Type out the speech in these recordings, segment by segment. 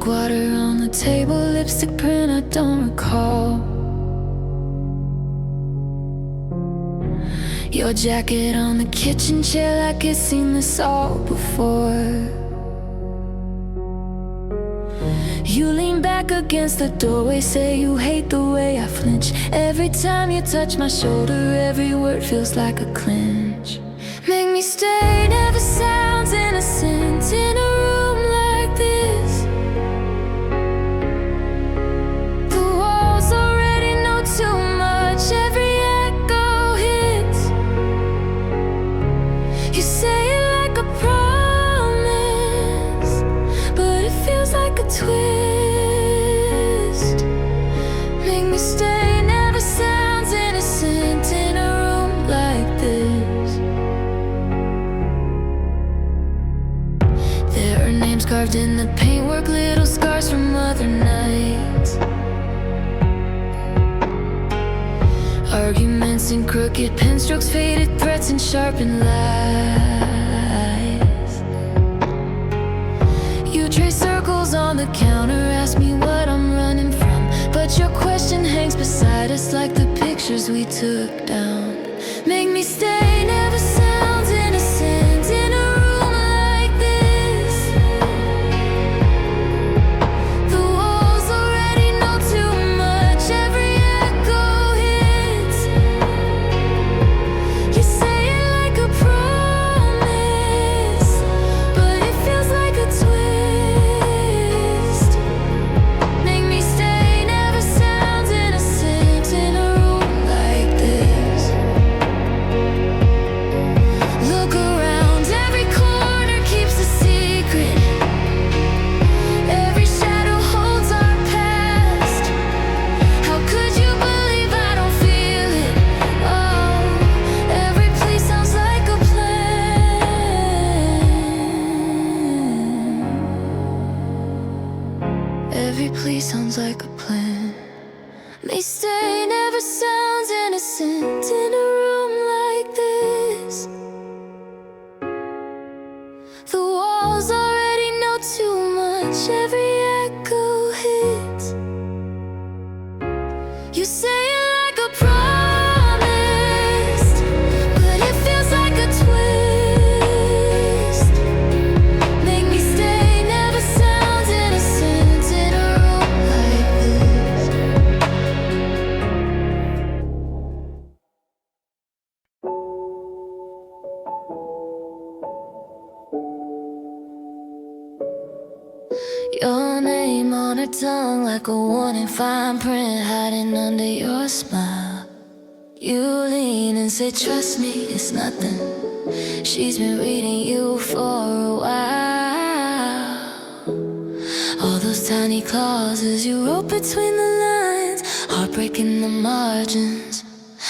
Drink water on the table, lipstick print I don't recall. Your jacket on the kitchen chair, like it's seen this all before. You lean back against the doorway, say you hate the way I flinch. Every time you touch my shoulder, every word feels like a clinch. Make me stay never sounds innocent in a room like this. The walls already know too much, every echo hits. You say it like a promise, but it feels like a twist. Make me stay never sounds innocent in a room like this. There are names carved in the paintwork, little scars from other nights. Arguments and crooked pen strokes, faded threats and sharpened lies. You trace circles on the counter, ask me what I'm running from, but your question hangs beside us like the pictures we took down. Make me stay never sounds innocent in a room like this. The walls already know too much, every echo hits. You say it like a promise, but it feels like a twist. Make me stay never sounds innocent in a room like this. Look around, every corner keeps a secret. Every shadow holds our past. How could you believe I don't feel it? Oh, every place sounds like a plan. Every place sounds like a plan. May stay never sounds innocent in a room like this. The walls already know too much, every echo hits. You say it like a promise, but it feels like a twist. Make me stay never sounds innocent in a room like this. Your name on her tongue like a warning, fine print hiding under your smile. You lean and say, trust me, it's nothing. She's been reading you for a while. All those tiny clauses you wrote between the lines, heartbreak in the margins,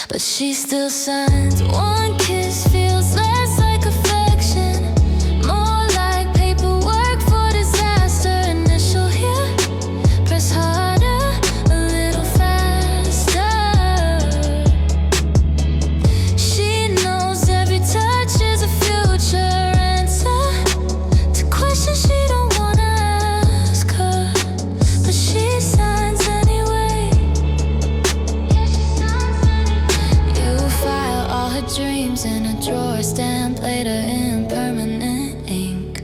but she still signs. One kiss feels less like affection, more like paperwork for disaster. Initial here, press harder, a little faster. She knows every touch is a future answer to questions she don't wanna ask her, but she signs anyway. You file all her dreams in a drawer, stamped later in permanent ink.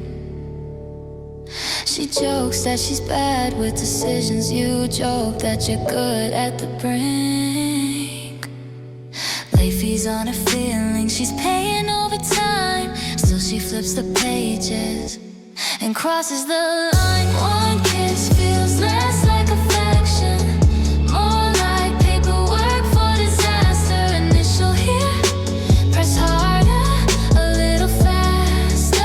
She jokes that she's bad with decisions. You joke that you're good at the brink. Late fees on her feelings, she's paying overtime. Still she flips the pages and crosses the line. One kiss feels less like affection, more like paperwork for disaster. Initial here, press harder, a little faster.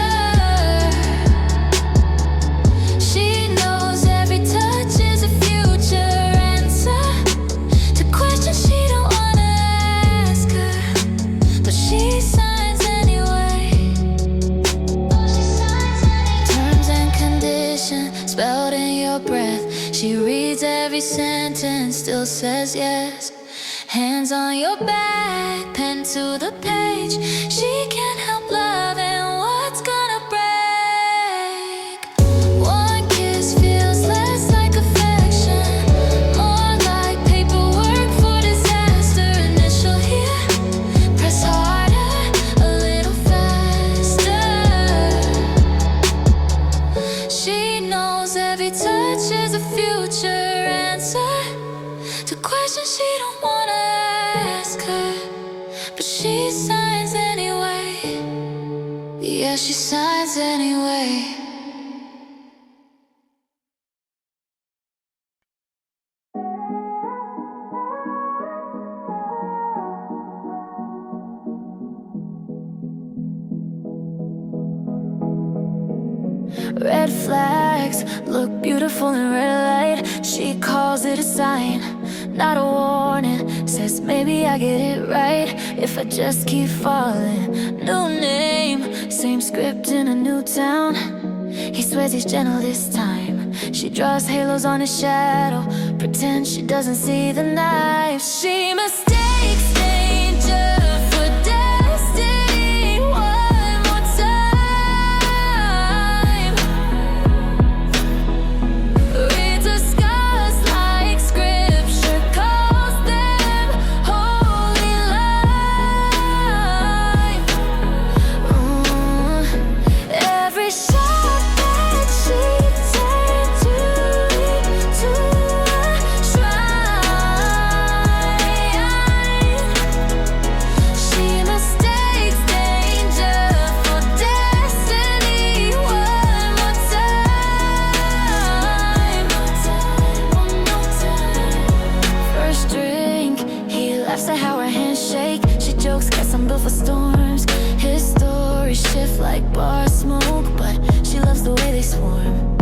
She knows every touch is a future answer to questions she don't wanna ask her, but she signs anyway. Terms and conditions spelled in your breath. She reads every sentence, still says yes. Hands on your back, pen to the page. She can't help loving what's gonna break. One kiss feels like ask her, but she signs anyway. Yeah, she signs anyway. Red flags look beautiful in red light. She calls it a sign, not a warning. Says maybe I get it right if I just keep falling. New name, same script in a new town. He swears he's gentle this time. She draws halos on his shadow, pretends she doesn't see the knife. She mistakes danger for destiny one more time. Reads her scars like scripture, calls them holy line. Every shot that she turned to a shrine. She mistakes danger for destiny one more time. One more time. First drink, he laughs at how her hands shake. She jokes, guess I'm built for storms. His stories shift like bar smoke, but she loves the way they swarm.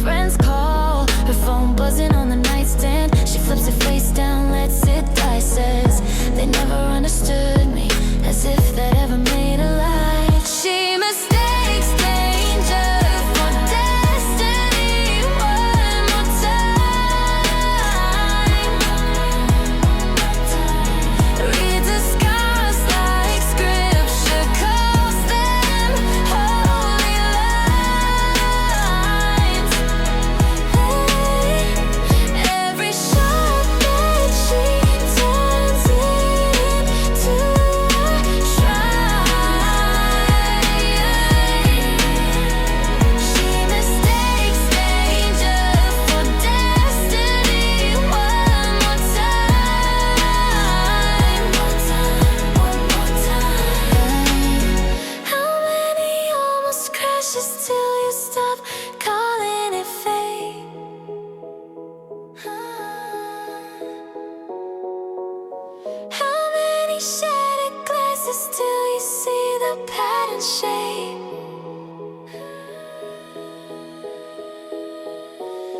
Friends call, her phone buzzing on the nightstand. She flips her face down, lets it die. Says they never understood me, as if that ever made a lie. She mistakes danger for destiny one more time. Reads her scars like scripture, calls them holy lines. Every shot that she turns into a shrine. She mistakes danger for destiny one more time. One more time. How many almost crashes till you stop calling it fate? How many shattered glasses till you see the pattern shape?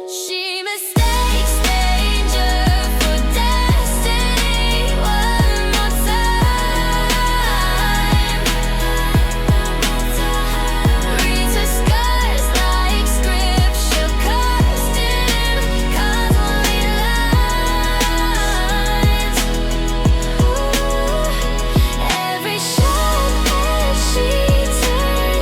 She mistakes danger for destiny one more time. Reads her scars like scripture, cursed in godly lines. Every shot that she turns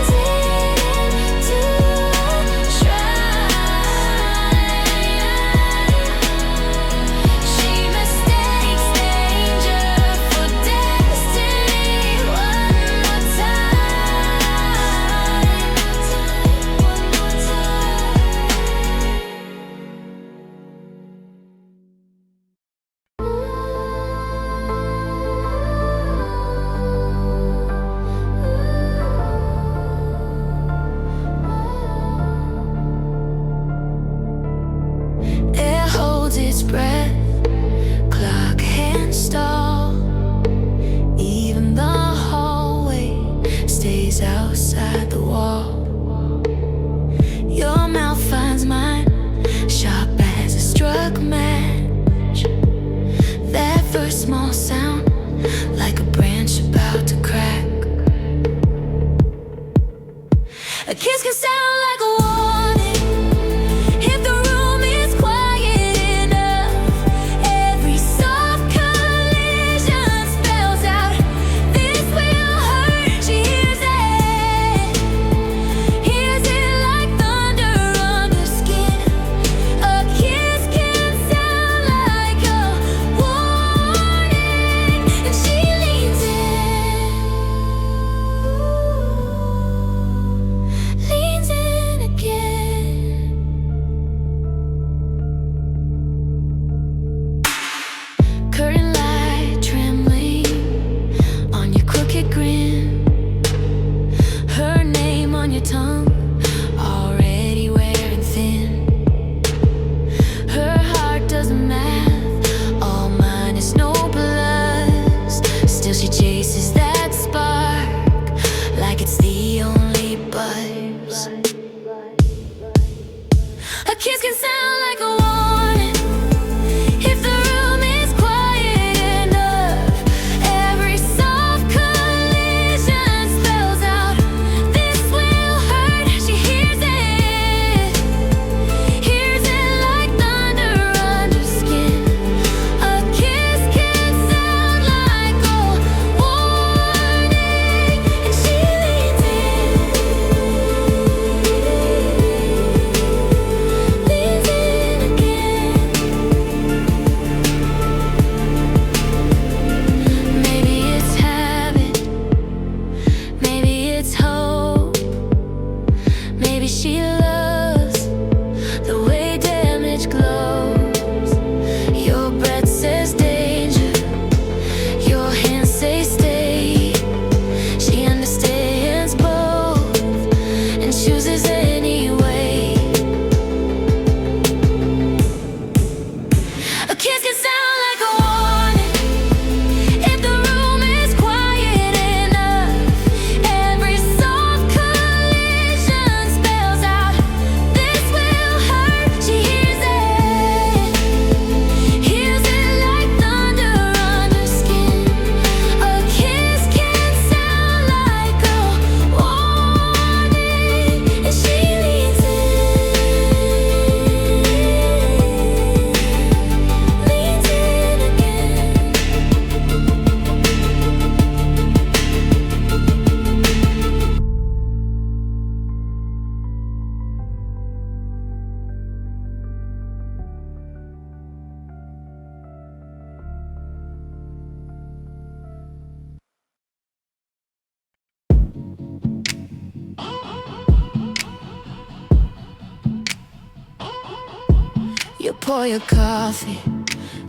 pour your coffee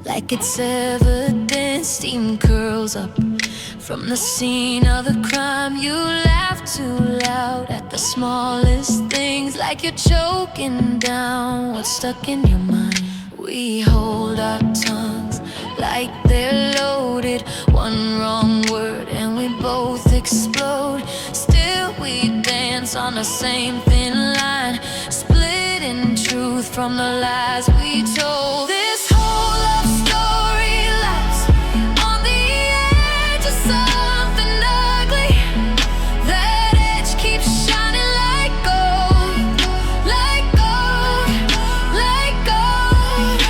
like it's evidence. Steam curls up from the scene of the crime. You laugh too loud at the smallest things, like you're choking down what's stuck in your mind. We hold our tongues like they're loaded. One wrong word and we both explode. Still we dance on the same thin line, splitting truth from the lies we told. This whole love story lies on the edge of something ugly. That edge keeps shining like gold, like gold, like gold.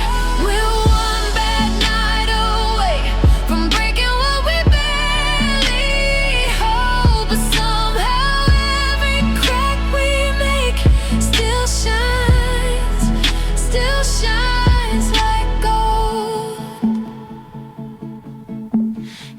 We're one bad night away from breaking what we barely hold, but somehow every crack we make still shines like gold.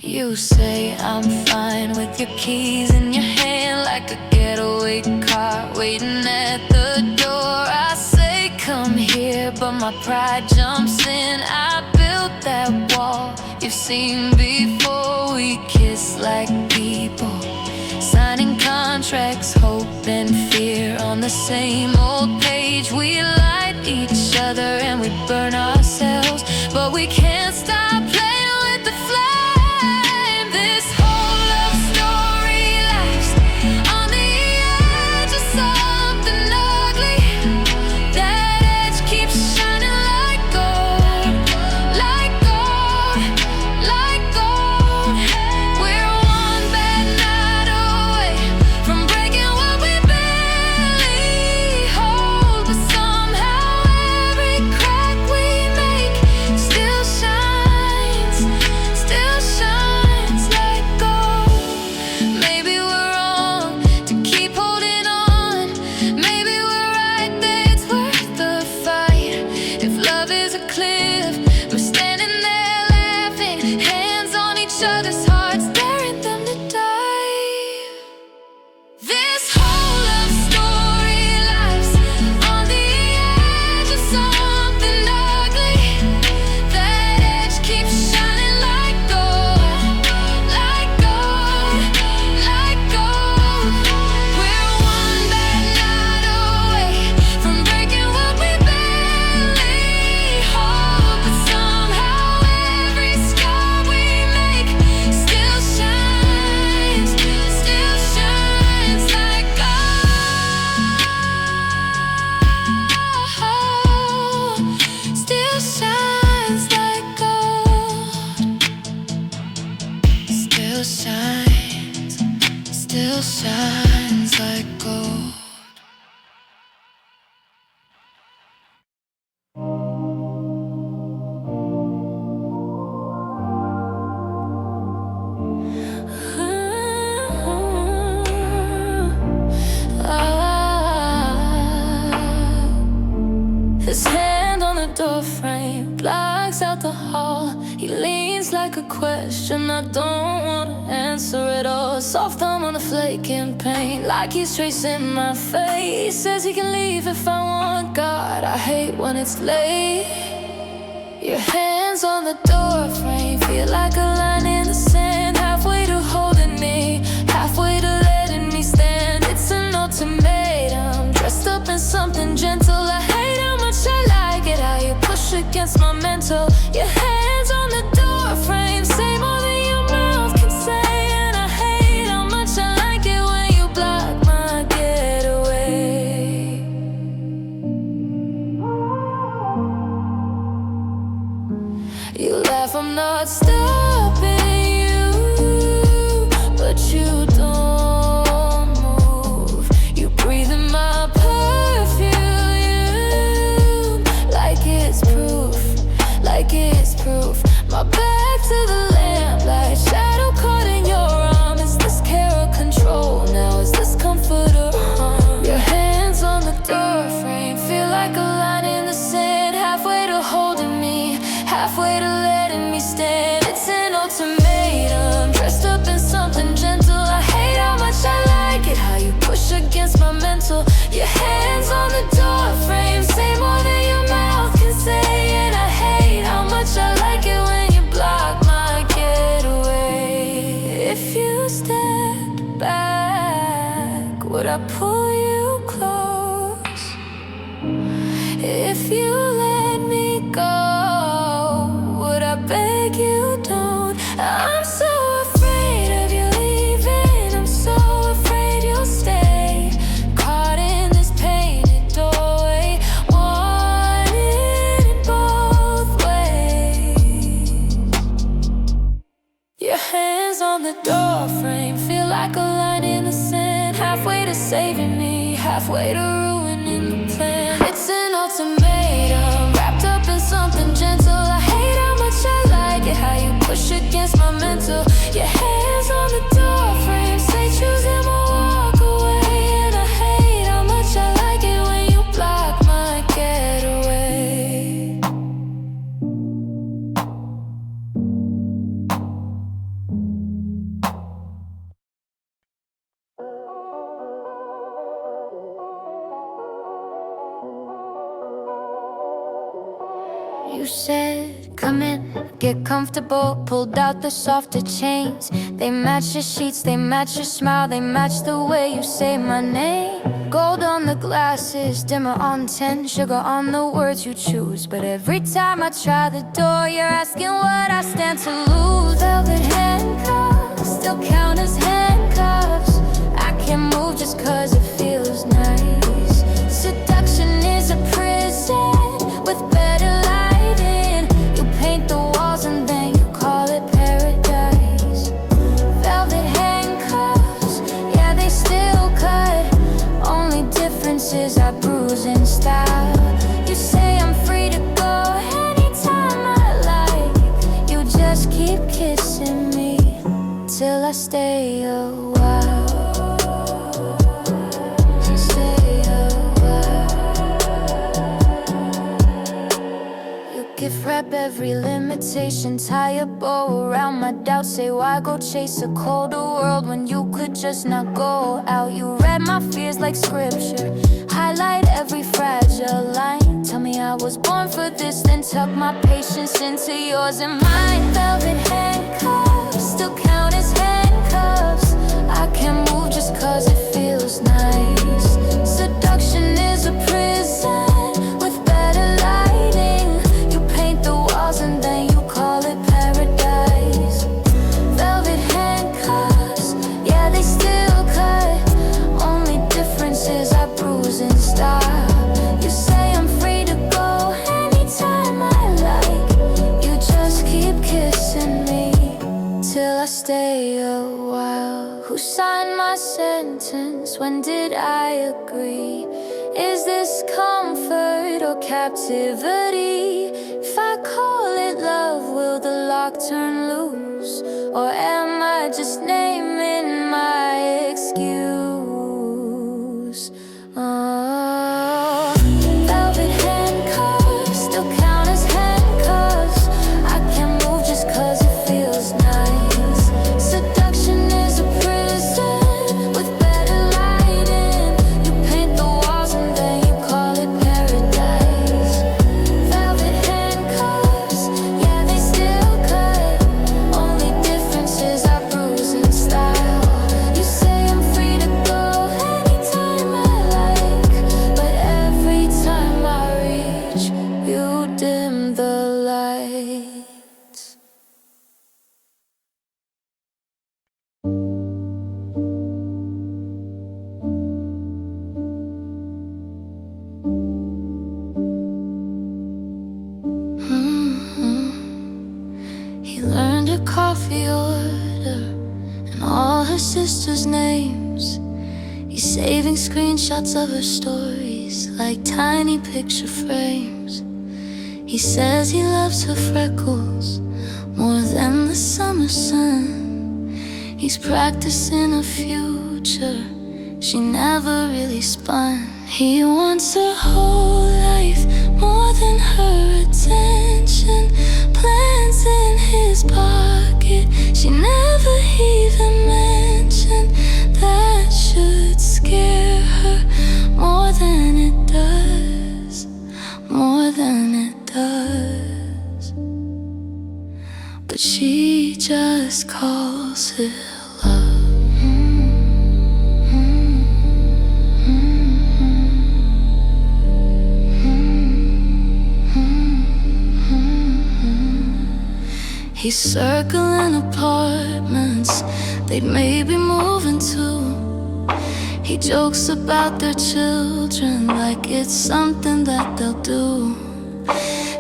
You say I'm fine with your keys in your hand, like a getaway car waiting at the door. I say come here, but my pride jumps in. I built that wall you've seen before. We kiss like people, signing contracts, hope and fear on the same old page. We light each other and we burn ourselves, but we can't stop playing with the flame. This whole love story lies on the edge of something ugly. That edge keeps shining like gold, like gold, like gold. We're one bad night away from breaking what we barely hold, but somehow every crack we make still shines like gold. Maybe we're wrong to keep holding on. Maybe we're right that it's worth the fight. If love is a cliff, we're standing there laughing, hands on each other's hearts, daring them to dive. This whole love story lies on the edge of something ugly. That edge keeps shining like gold, like gold, like gold. We're one bad night away from breaking what we barely hold, but somehow every scar we make still shines like gold. Still shines like gold. Still shines like gold. His hand on the doorframe blocks out the hall. He leans like a question I don't want to answer at all. Soft thumb on the flaking paint, like he's tracing my fate. He says he can leave if I want. God, I hate when it's late. Your hands on the doorframe feel like a line in the sand, halfway to holding me, halfway to letting me stand. It's an ultimatum, dressed up in something gentle. I hate how much I like it, how you push against my mental. Your hands on the doorframe say more than your mouth can say, and I hate how much I like it when you block my getaway. You laugh, I'm not stopping you, but you don't move. You breathe in my perfume like it's proof, like it's proof. on the door frame, feel like a line in the sand, halfway to saving me, halfway to ruining the plan. It's an ultimatum, wrapped up in something gentle. I hate how much I like it, how you push against my mental. Your hands on the door frame, say choose him or walk away. And I hate how much I like it when you block my getaway. You said, come in, get comfortable. Pulled out the softer chains. They match your sheets, they match your smile, they match the way you say my name. Gold on the glasses, dimmer on 10, sugar on the words you choose. But every time I try the door, you're asking what I stand to lose. Velvet handcuffs still count as handcuffs. I can't move just cause it feels nice. Seduction is a prison with better lighting. You paint the walls and then you call it paradise. Velvet handcuffs, yeah, they still cut. Only difference is I bruise in style. You say I'm free to go anytime I like. You just keep kissing me till I stay a while. Gift wrap every limitation, tie a bow around my doubts. Say why go chase a colder world when you could just not go out. You read my fears like scripture, highlight every fragile line. Tell me I was born for this, then tuck my patience into yours and mine. Velvet handcuffs still count as handcuffs. I can't move just cause it feels nice. Seduction is a prison with better lighting. And then you call it paradise. Velvet handcuffs, yeah, they still cut. Only difference is I bruise and style. You say I'm free to go anytime I like. You just keep kissing me till I stay a while. Who signed my sentence? When did I agree? Is this comfort or captivity? If I call it love, will the lock turn loose? Or am I just naming my excuse? Oh, velvet handcuffs still count as handcuffs. I can't move just cause it feels nice. Seduction is a prison with better lighting. You paint the walls and then you call it paradise. Velvet handcuffs, yeah, they still cut. Only difference is I bruise in style. You say I'm free to go anytime I like, but every time I reach, you dim the lights. He learned her coffee order and all her sisters' names. He's saving screenshots of her stories like tiny picture frames. He says he loves her freckles more than the summer sun. He's practicing a future she never really spun. He wants her whole life more than her attention. Plans in his pocket she never even mentioned. That should scare her more than it does, more than it does. But she just calls it love. He's circling apartments they'd maybe move into. He jokes about their children like it's something that they'll do.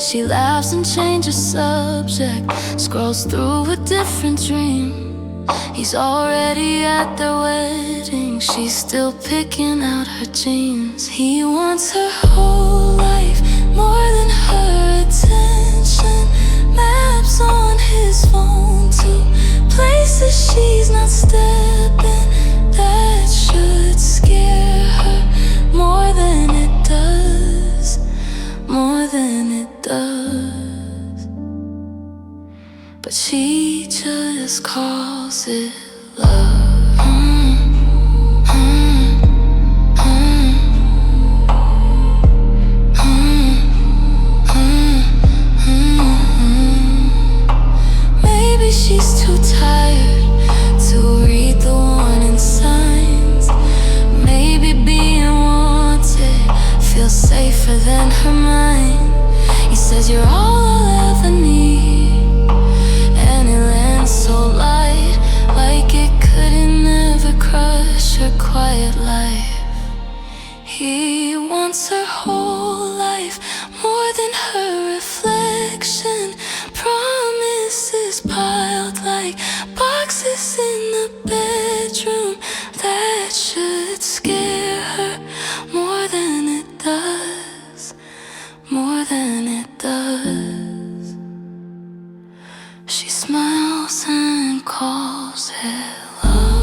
She laughs and changes subject, scrolls through a different dream. He's already at their wedding, she's still picking out her jeans. He wants her whole life, more than her attention. Maps on his phone to places she's not stepping. That should scare her more than it does, more than it does. But she just calls it love. Maybe she's too tired to read the warning signs. Maybe being wanted feels safer than her mind. He says you're all I'll ever need, and it lands so light, like it couldn't ever crush her quiet life. He wants her whole life, more than her reflection. Promises piled like boxes in the bedroom. That should scare her more than it does, more than it does. She smiles and calls it love.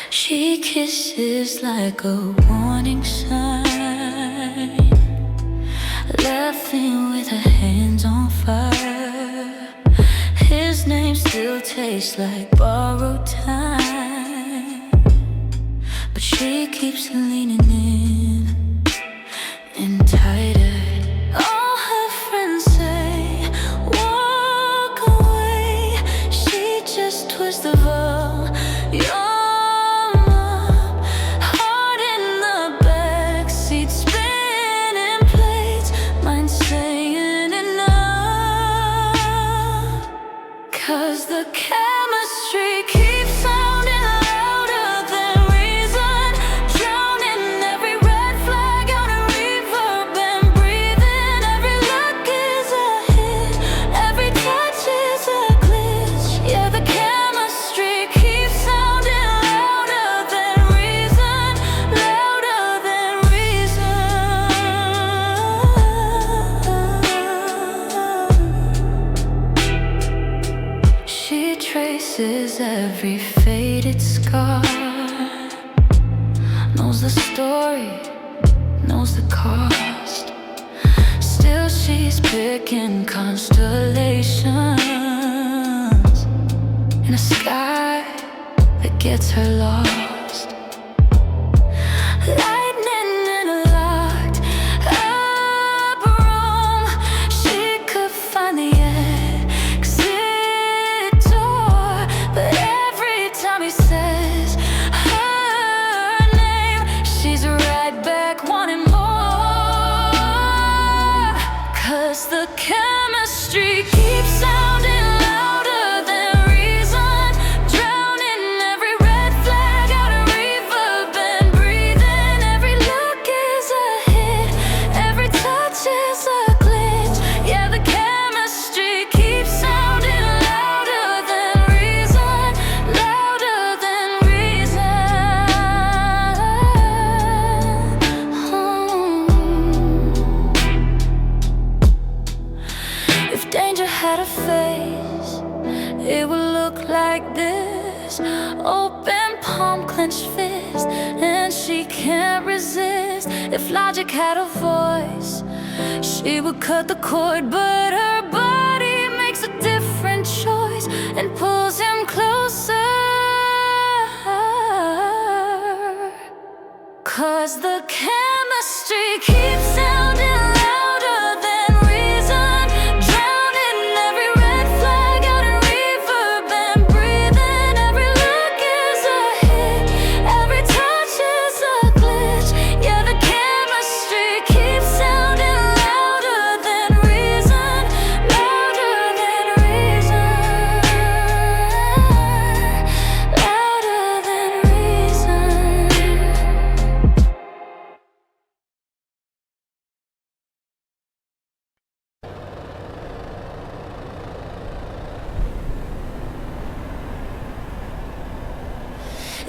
She kisses like a warning sign, laughing with her hands on fire. His name still tastes like borrowed time, but she keeps leaning in tighter. All her friends say, walk away. She just twists the volume. Cause the chemistry keeps sounding louder than reason, drowning every red flag out of reverb and breathing. Every look is a hit, every touch is a glitch. Yeah, the chemistry keeps sounding louder than reason, louder than reason. She traces every faded scar, knows the story, knows the cost. Still she's picking constellations in a sky that gets her lost. Lightning in a locked up room, she could find the exit door, but every time he says her name, she's right back wanting more. Cause the chemistry keeps sounding louder than reason, drowning every red flag out of reverb and breathing. Every look is a hit, every touch is a glitch. Yeah, the chemistry keeps sounding louder than reason, louder than reason. If danger had a face, it would look like this. Open palm, clenched fist, and she can't resist. If logic had a voice, she would cut the cord, but her body makes a different choice and pulls him closer. Cause the chemistry keeps sounding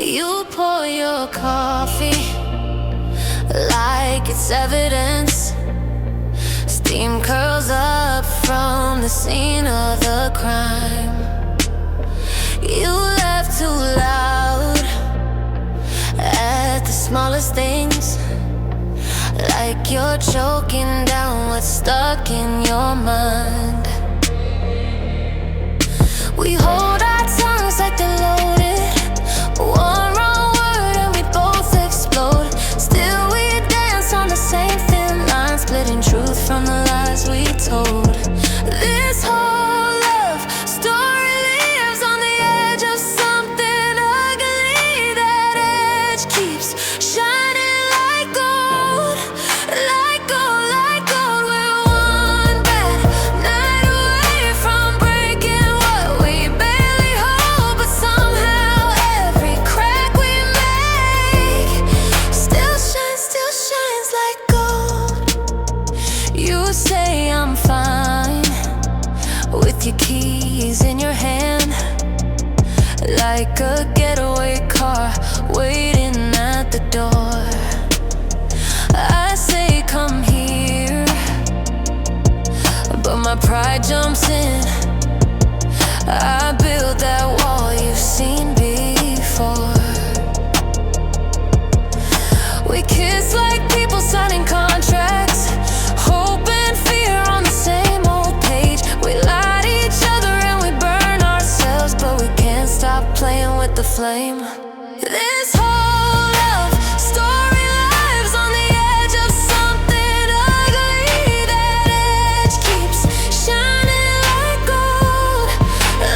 You pour your coffee like it's evidence. Steam curls up from the scene of the crime. You laugh too loud at the smallest things, like you're choking down what's stuck in your mind. We hold our tongues like they're loaded. One wrong word and we both explode. Still we dance on the same thin line, splitting truth from the lies we told. This whole love story lives on the edge of something ugly. That edge keeps shining like gold, like gold, like gold. We're one bad night away from breaking what we barely hold, but somehow every crack we make still shines like gold. You say I'm fine with your keys in your hand, like a getaway car waiting at the door. I say come here, but my pride jumps in. I build that wall you've seen before. We kiss like people signing contracts, hope and fear on the same old page. We lie to each other and we burn ourselves, but we can't stop playing with the flame. This whole love story lives on the edge of something ugly. That edge keeps shining like gold,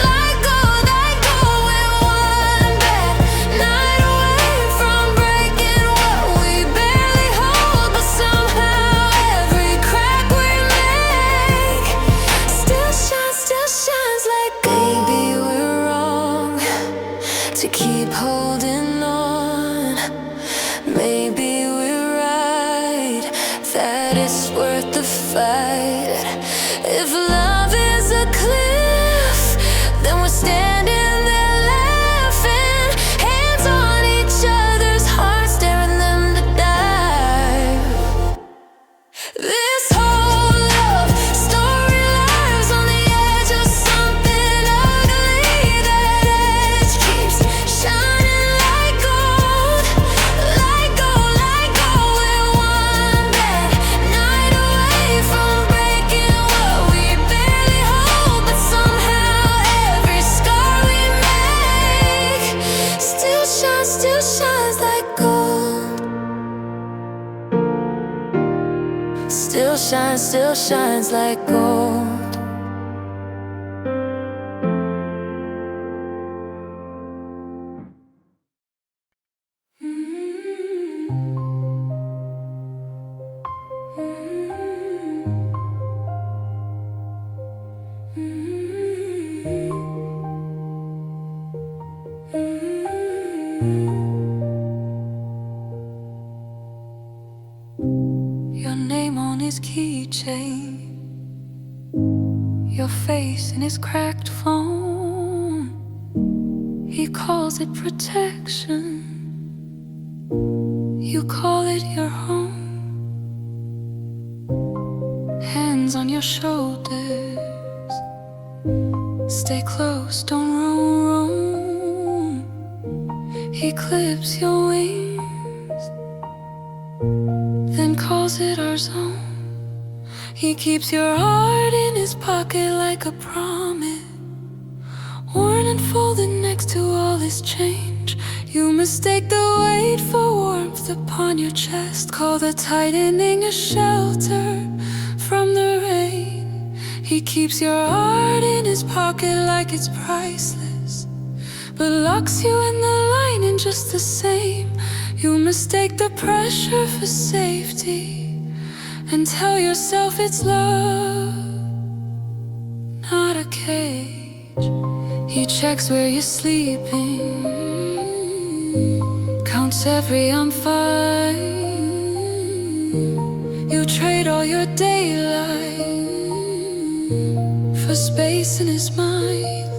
like gold, like gold. We're one bad night away from breaking what we barely hold, but somehow every crack we make still shines like gold. Maybe we're wrong to keep holding on. Maybe we're right that it's worth the fight. If love is a cliff, then we're standing there laughing, hands on each other's hearts, daring them to dive. This whole love story lives on the edge of something ugly. That edge keeps shining like gold, like gold, like gold. We're one bad night away from breaking what we barely hold, but somehow every scar we make still shines like gold. Still shines like gold. Your name on his keychain, your face in his cracked phone. He calls it protection, you call it your home. Hands on your shoulders, stay close, don't roam. He clips your wings, then calls it our zone. He keeps your heart in his pocket like a promise, worn and folded next to all his change. You mistake the weight for warmth upon your chest, call the tightening a shelter from the rain. He keeps your heart in his pocket like it's priceless, but locks you in the lining just the same. You mistake the pressure for safety and tell yourself it's love, not a cage. He checks where you're sleeping, counts every I'm fine. You trade all your daylight for space in his mind.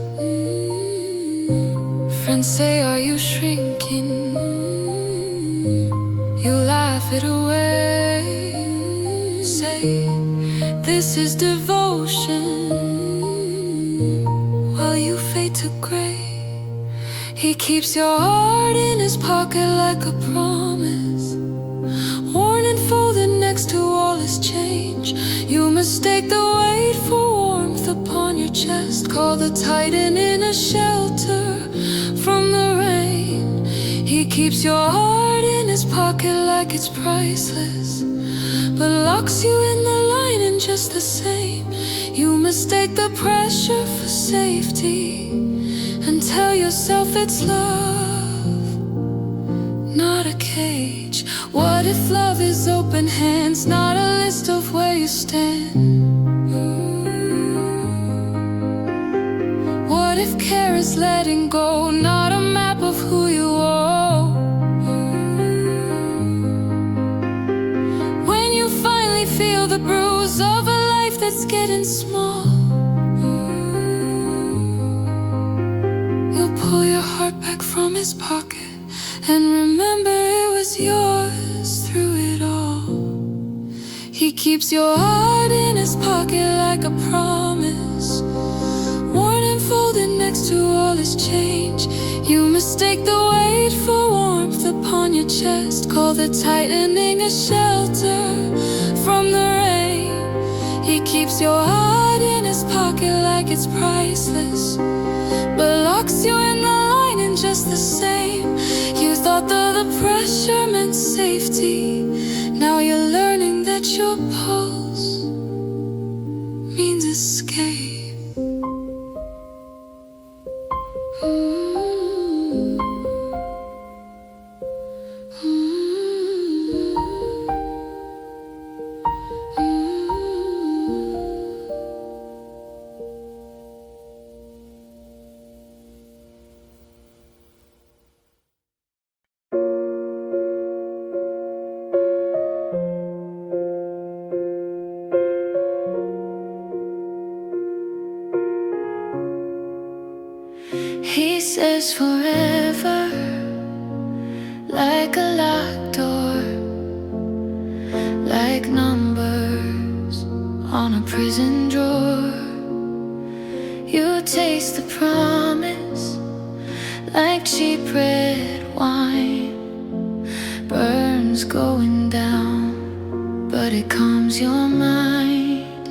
Friends say, are you shrinking? walking, you laugh it away. Say, this is devotion, while you fade to gray. He keeps your heart in his pocket like a promise, worn and folded next to all his change. You mistake the weight for warmth upon your chest, call the tightening a shelter from the rain. He keeps your heart in his pocket like it's priceless, but locks you in the line in just the same. You mistake the pressure for safety and tell yourself it's love, not a cage. What if love is open hands, not a list of where you stand? What if care is letting go, not a map of who you are? When you finally feel the bruise of a life that's getting small, you'll pull your heart back from his pocket and remember it was yours through it all. He keeps your heart in his pocket like a promise, worn and folded next to all his change. You mistake the weight for warmth upon your chest, call the tightening a shelter from the rain. He keeps your heart in his pocket like it's priceless, but locks you in the line in just the same. You thought that the pressure meant safety, now you're learning that your pulse means escape. He says forever, like a locked door, like numbers on a prison drawer. You taste the promise like cheap red wine, burns going down, but it calms your mind.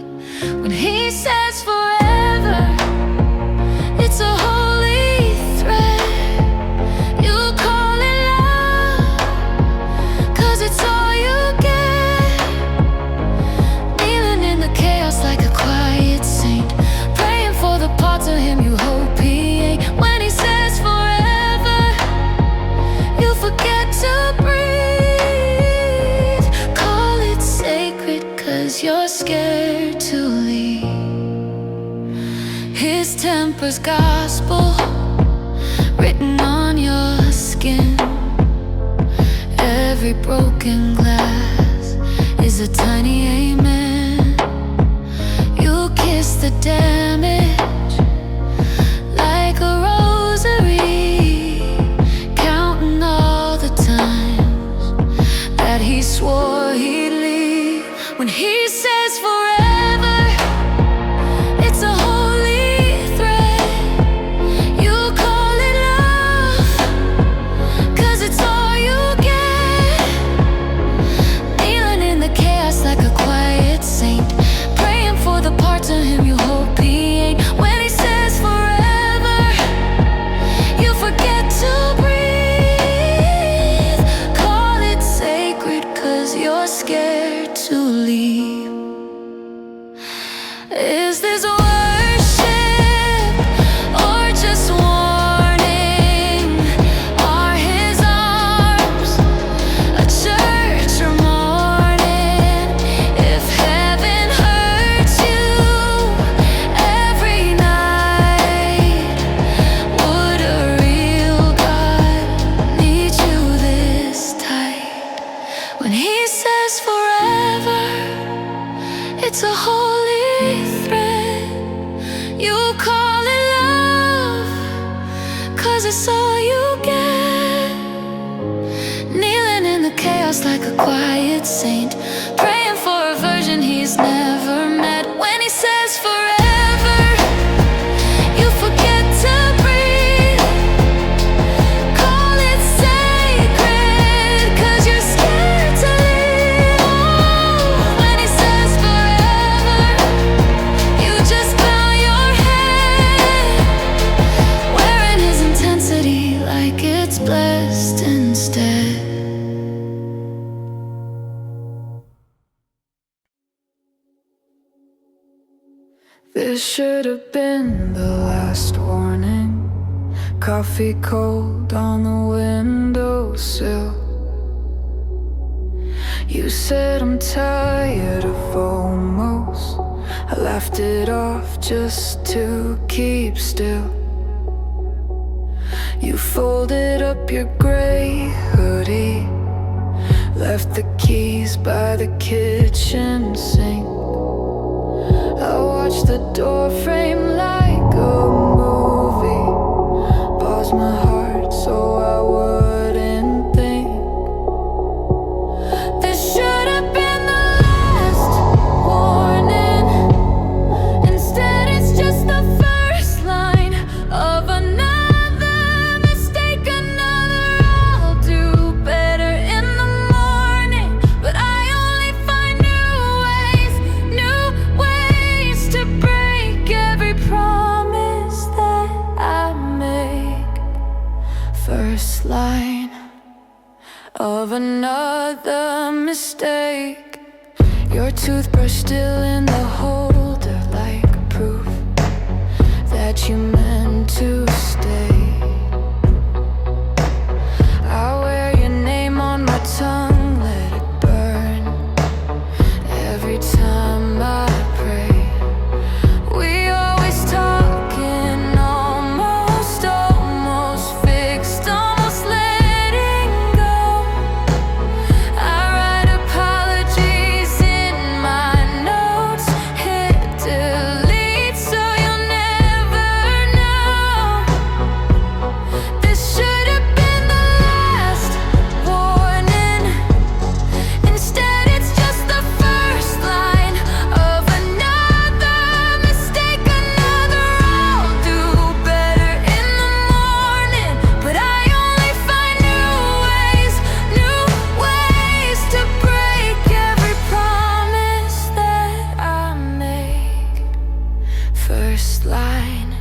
When he says forever, it's a holy thread. You call it love, 'cause it's all you get. Kneeling in the chaos like a quiet saint, praying for the parts of him you hope he ain't. When he says forever, you forget to breathe. Call it sacred 'cause you're scared to leave. His temper's gospel written on your skin. Every broken glass is a tiny amen. You kiss the damage like a rosary, counting all the times that he swore he'd leave. When he says forever, it's a holy thread. You call it love, 'cause it's all you get. Kneeling in the chaos like a quiet saint, praying for the parts of him you hope he ain't. When he says forever, you forget to breathe. Call it sacred 'cause you're scared to leave. Is this worship or just warning? Are his arms a church or morning? If heaven hurts you every night, would a real God need you this tight? When he says forever, it's a holy thread. You call it love, 'cause it's all you get. favorite saint, praying for a virgin he's never met. When he says forever, you forget to breathe. Call it sacred, 'cause you're scared to leave. When he says forever, you just bow your head, wearing his intensity like it's blessed instead. This should have been the last warning. Coffee cold on the windowsill. You said I'm tired of almost. I laughed it off just to keep still. You folded up your gray hoodie, left the keys by the kitchen sink. I watched the door frame like a movie, paused my heart so I wouldn't think. This should have been the last warning. Instead it's just the first line of another mistake, another I'll do better in the morning. But I only find new ways to break every promise that I make. First line of another mistake. Your toothbrush still in the holder, like proof that you meant to stay. I wear your name on my tongue, let it burn every time I pray. We always talking, almost fixed, almost letting go. I write apologies in my notes, hit delete so you'll never know. This should have been the last warning. Instead it's just the first line of another mistake, another I'll do better in the morning. But I only find new ways to break every promise that I make. First line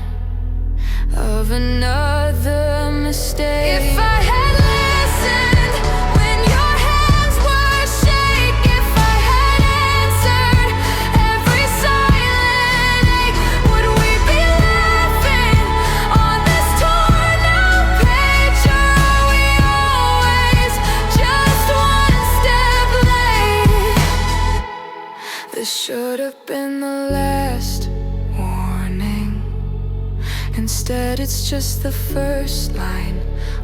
of another mistake. If I had listened when your hands were shake, if I had answered every silent ache, would we be laughing on this torn out page? Or are we always just one step late? This should have been the last warning. Instead it's just the first line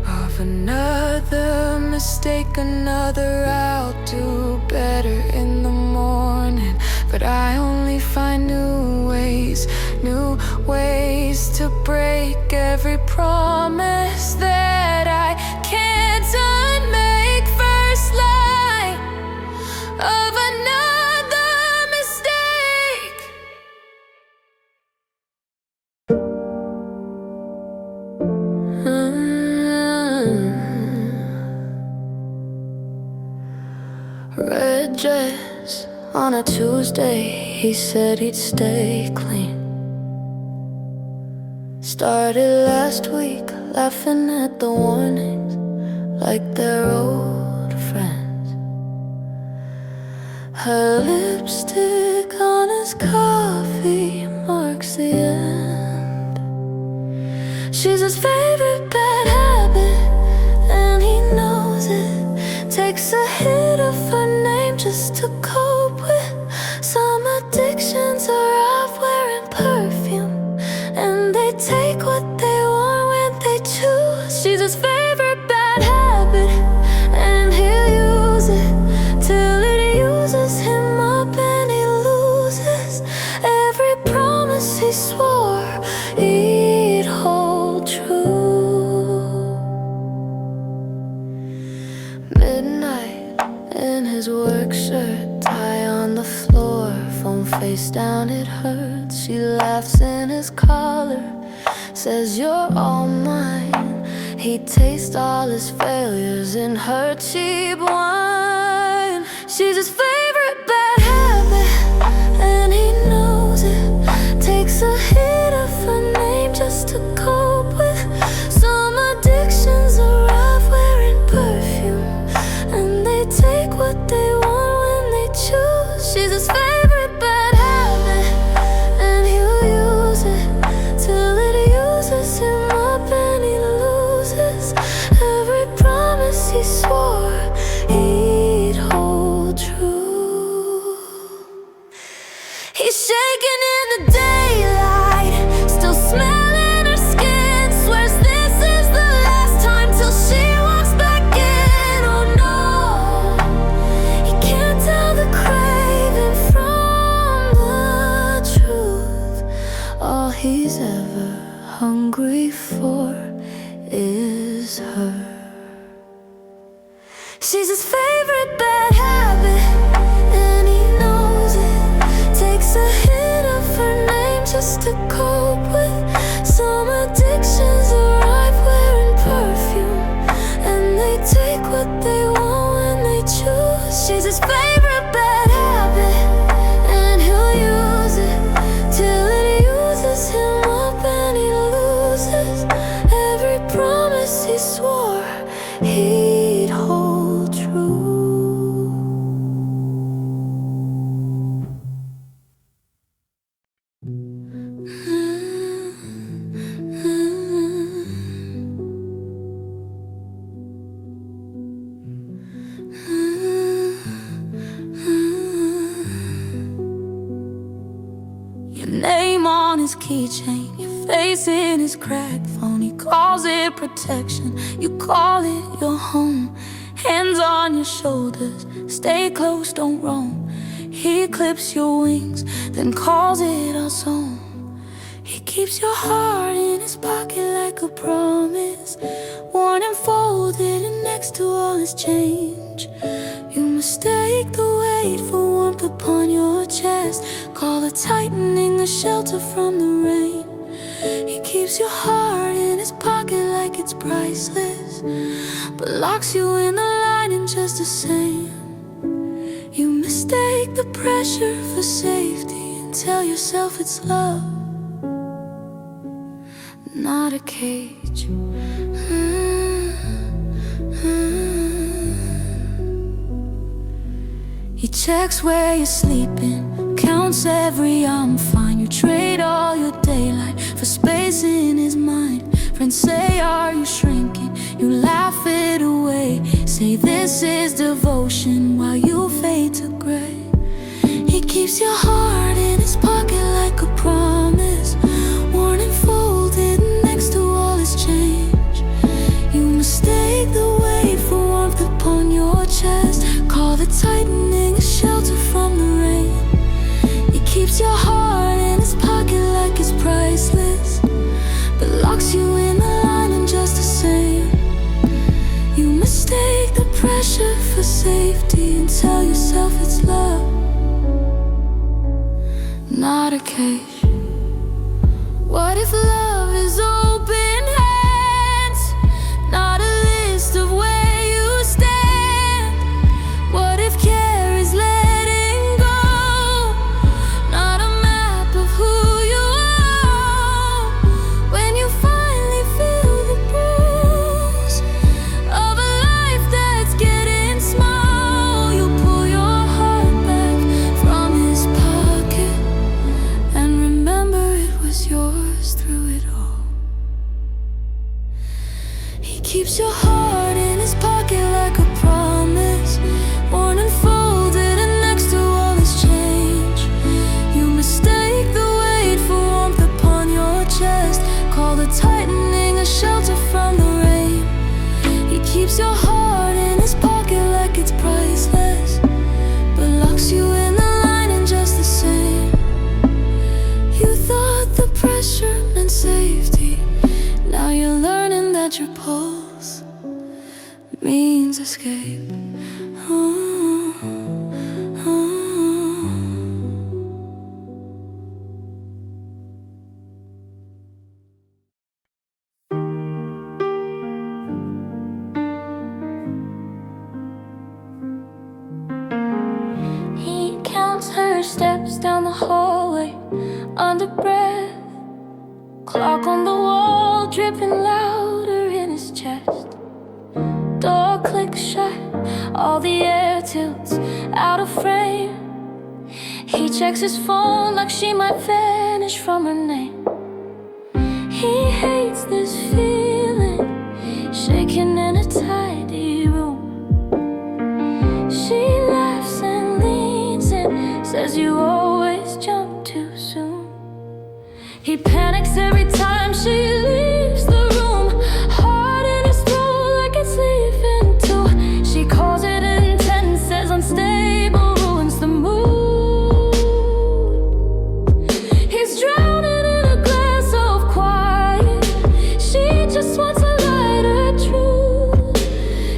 of another mistake, another I'll do better in the morning. But I only find new ways to break every promise that I can't unmake. First line of another mistake. Red dress on a Tuesday, he said he'd stay clean. Started last week, laughing at the warnings like they're old friends. Her lipstick on his coffee marks the end. She's his favorite bad habit, and he knows it. Takes a hit of her name just to cope with some addictions. Are out wearing perfume, and they take what they want when they choose. She's his favorite bad habit, and he'll use it till it uses him up, and he loses every promise he swore he'd hold true. face down, it hurts. She laughs in his collar, says you're all mine. He tastes all his failures in her cheap wine. She's his favorite bad habit, and he knows it. Takes a hit of her name just to cope with. Some addictions arrive wearing perfume, and they take what they want when they choose. She's his favorite bad habit, and he'll use it till it uses him up and he loses every promise he swore he'd hold true. He's shaking in the daylight, still smelling her skin. Swears this is the last time till she walks back in. Oh no, he can't tell the craving from the truth. All he's ever hungry for is her. She's his favorite bad habit, and he knows it. Takes a hit of her name just to cope with. Some addictions arrive wearing perfume, and they take what they want when they choose. She's his favorite bad habit, and he'll use it till it uses him up and he loses every promise he swore he'd hold true. Your name on his keychain, your face in his cracked phone. He calls it protection, you call it your home. Hands on your shoulders, stay close, don't roam. He clips your wings, then calls it our song. He keeps your heart in his pocket like a promise, worn and folded and next to all his change. You mistake the weight for warmth upon your chest, call the tightening a shelter from the rain. He keeps your heart in his pocket like it's priceless, but locks you in the lining just the same. You mistake the pressure for safety and tell yourself it's love, not a cage. He checks where you're sleeping, counts every I'm fine. You trade all your daylight for space in his mind. Friends say, are you shrinking? You laugh it away, say this is devotion while you fade to gray. He keeps your heart in his pocket like a promise, worn and folded next to all his change. You mistake the weight for warmth upon your chest, call the tightening a shelter from the rain. He keeps your heart in his pocket like it's priceless, but locks you in the lining just the same. You mistake the pressure for safety and tell yourself it's love, not a cage. What if love is open hands, not a list of where you stand? What if care is letting go, not a map of who you are? When you finally feel the bruise of a life that's getting small, you pull your heart back from his pocket and remember it was yours through it all. He keeps your heart in his pocket like a promise, worn and folded and next to all his change. You mistake the weight for warmth upon your chest, call the tightening a shelter from the rain. He keeps your heart in his pocket like it's priceless, but locks you in the lining just the same. You thought the pressure meant safety, now you're learning that your pulse means escape. steps down the hallway, under breath. Clock on the wall, dripping louder in his chest. Door clicks shut, all the air tilts out of frame. He checks his phone like she might vanish from her name. He hates this feeling, shaking in a tidy room. She laughs and leans in, says you always jump too soon. He panics every time she leaves the room, heart in his throat like it's leaving too. She calls it intense, says unstable ruins the mood. He's drowning in a glass of quiet, she just wants a lighter truth.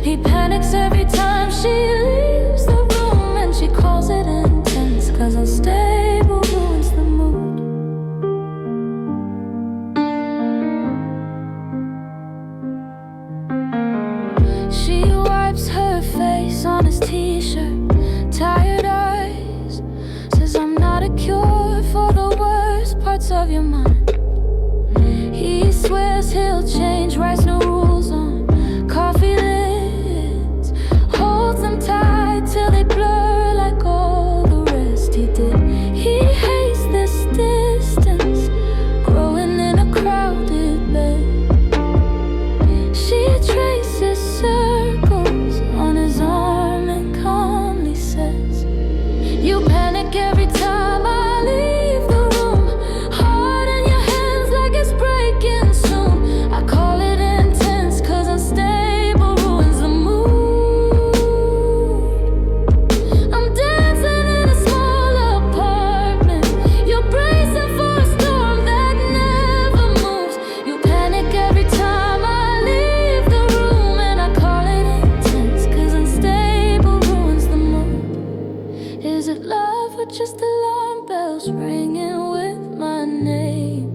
He panics every time she leaves the room, and she calls it intense, 'cause unstable ruins the mood. She wipes her face on his t-shirt, tired eyes, says I'm not a cure for the worst parts of your mind. He swears he'll change, writes no rules on coffee lids, holds them tight till they blur like all the rest he did. He hates this distance, growing in a crowded bed. She traces circles on his arm and calmly says, you panic every time I leave the room, heart in your hands like it's breaking soon. I call it intense, 'cause unstable ruins the mood. I'm dancing in a small apartment, you're bracing for a storm that never moves. You panic every time I leave the room, and I call it intense, 'cause unstable ruins the mood. Is it love or just alarm bells ringing with my name?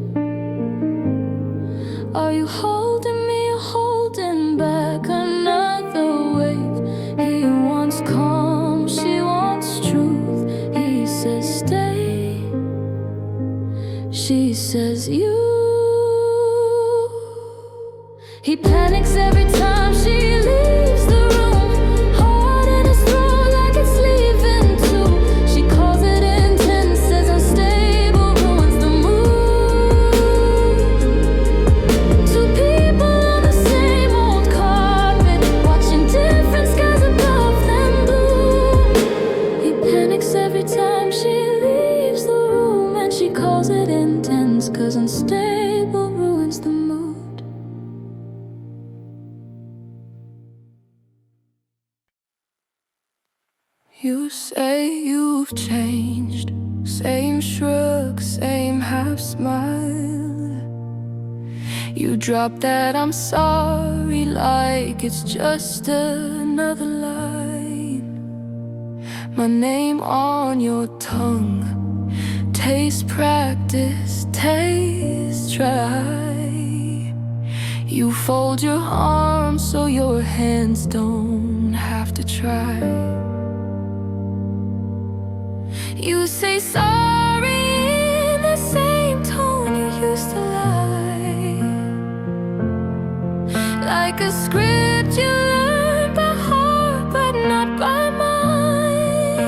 Are you holding me or holding back another wave? He wants calm, she wants truth. He says stay, she says you. He panics every time she leaves the room, heart in his throat like it's leaving too. She calls it intense, says unstable ruins the mood. Two people on the same old carpet, watching different skies above them blue. He panics every time she leaves the room, and she calls it intense, 'cause unstable ruins the mood. You say you've changed, same shrug, same half smile. You drop that I'm sorry like it's just another line. My name on your tongue, taste practice, taste try. You fold your arms so your hands don't have to try. You say sorry in the same tone you used to lie, like a script you learned by heart but not by mind.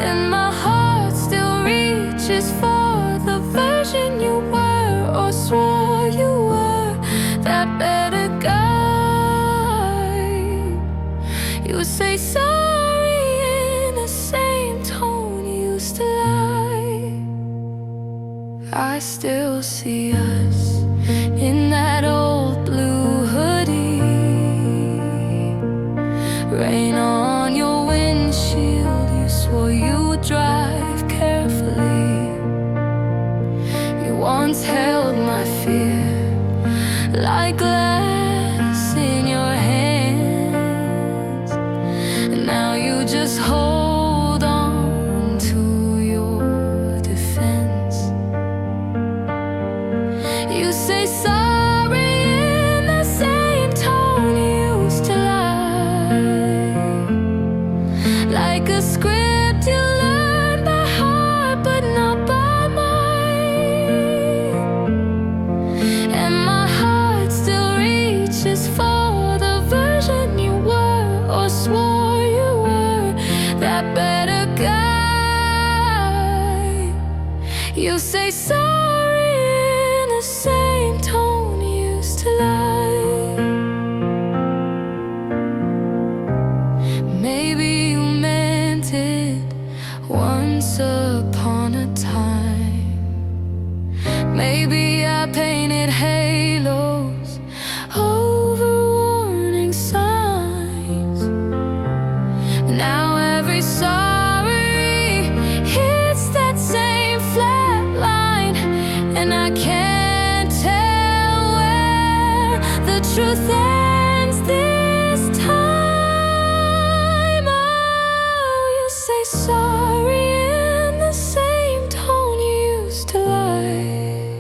And my heart still reaches for the version you were, or swore you were, that better guy. You say sorry in the same tone you used to lie. I still see us in that old blue hoodie, rain on your windshield. You swore you would drive carefully. You once held my fear like glass in your hands, and now you just hold on to your defense. You say sorry in the same tone you used to lie, like a script you You say sorry in the same tone you used to lie. Maybe you meant it once upon a time. Maybe I painted halos over warning signs. Now every sorry hits that same flat line, and I can't tell where the truth ends this time. Oh, you say sorry in the same tone you used to lie,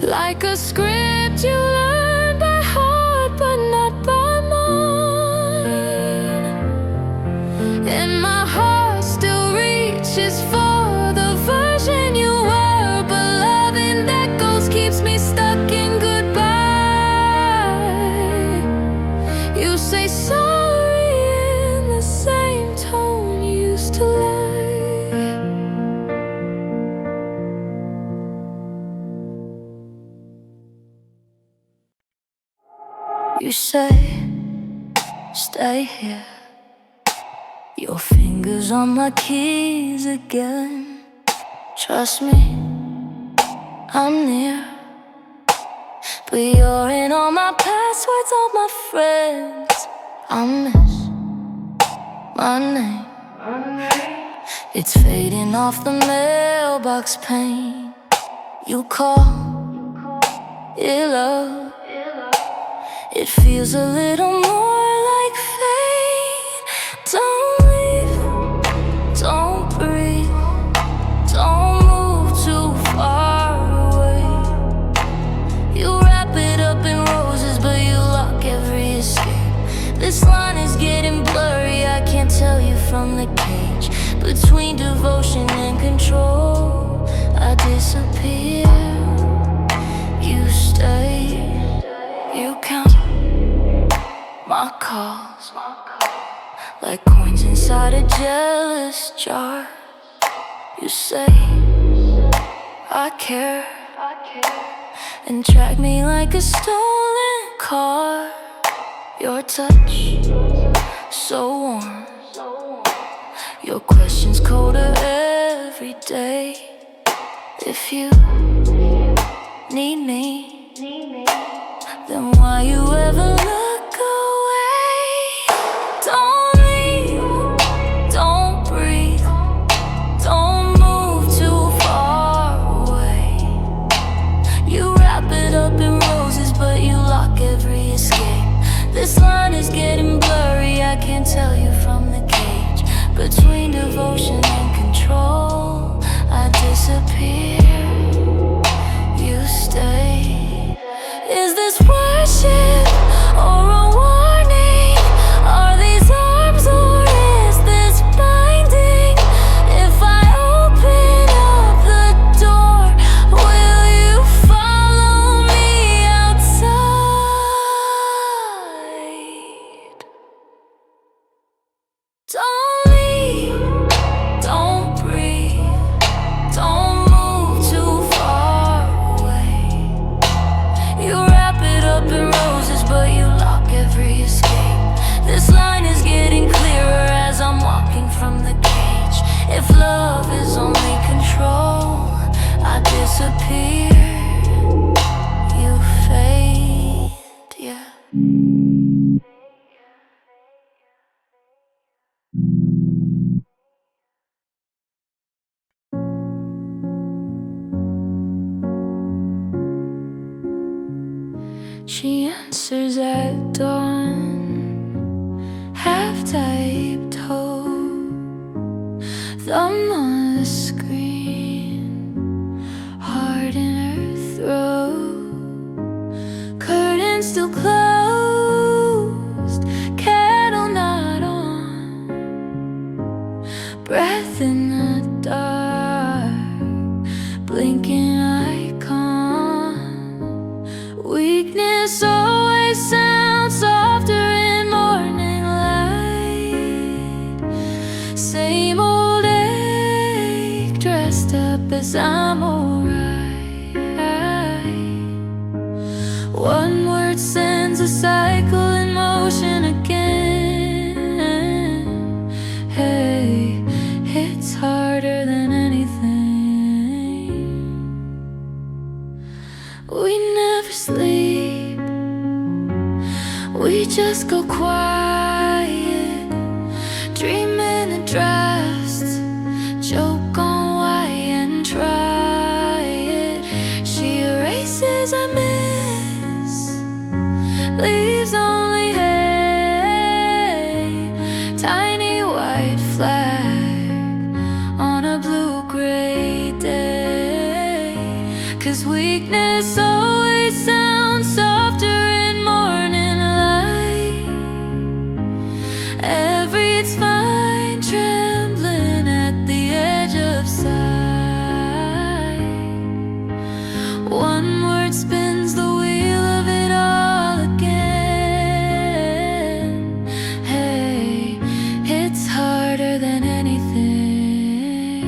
like a script you learned by heart but not by mind. And my heart still reaches for the version you were, but loving that ghost keeps me stuck in goodbye. You say sorry in the same tone you used to lie. You say, stay here. Your fingers on my keys again. Trust me, I'm near, but you're in all my passwords, all my friends. I miss my name. It's fading off the mailbox pane. You call it love. It feels a little more like fate. Don't leave, don't breathe, don't move too far away. You wrap it up in roses, but you lock every escape. This line is getting blurry, I can't tell you from the cage. Between devotion and control, I disappear. You stay, you count my calls like coins inside a jealous jar. You say, I care, and track me like a stolen car. Your touch, so warm. Your questions colder every day. If you need me, then why you ever look away? Don't leave, don't breathe, don't move too far away. You wrap it up in roses, but you lock every escape. This line is getting blurry, I can't tell you from the cage. Between devotion and control, I disappear. You stay. Is this worship or a warning? Are these arms or is this binding? If I open up the door, will you follow me outside? Don't leave, don't breathe, don't move too far away. You wrap it up in roses, but you lock every escape. This line is getting clearer as I'm walking from the cage. If love is only control, I disappear. You fade, yeah. She answers at dawn, half-typed hope. Thumb on the screen, heart in her throat. Curtains still closed, kettle not on. Breath in the dark, blinking icon. Weakness always sounds softer in morning light. Same old ache dressed yes, I'm alright. One word sends a cycle in motion again. Hey, it's harder than anything. We never sleep, we just go quiet, dreaming in drafts, joke on why and try it. She erases I miss, leaves only hay, tiny white flag on a blue-gray day. 'Cause weakness always sounds softer in morning light. It's fine, trembling at the edge of sight. One word spins the wheel of it all again. Hey, it's harder than anything.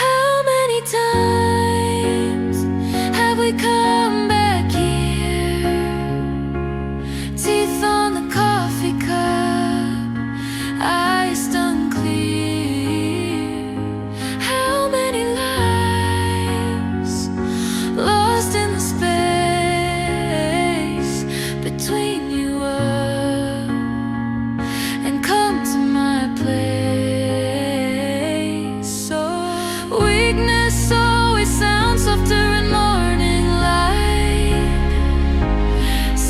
How many times have we come back here? Teeth on the coffee cup, eyes unclear. How many lives lost in the space between you up and come to my place? So weakness always sounds softer in morning light.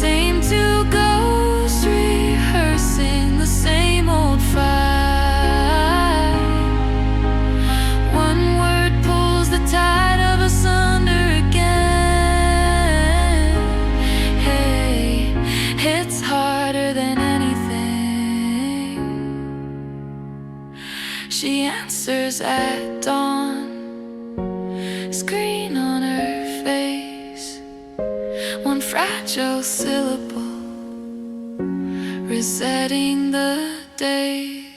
Same two ghosts rehearsing the same old fight. One word pulls the tide of asunder again. Hey, it's harder than anything. She answers at dawn, screen on her face, one fragile syllable resetting the day.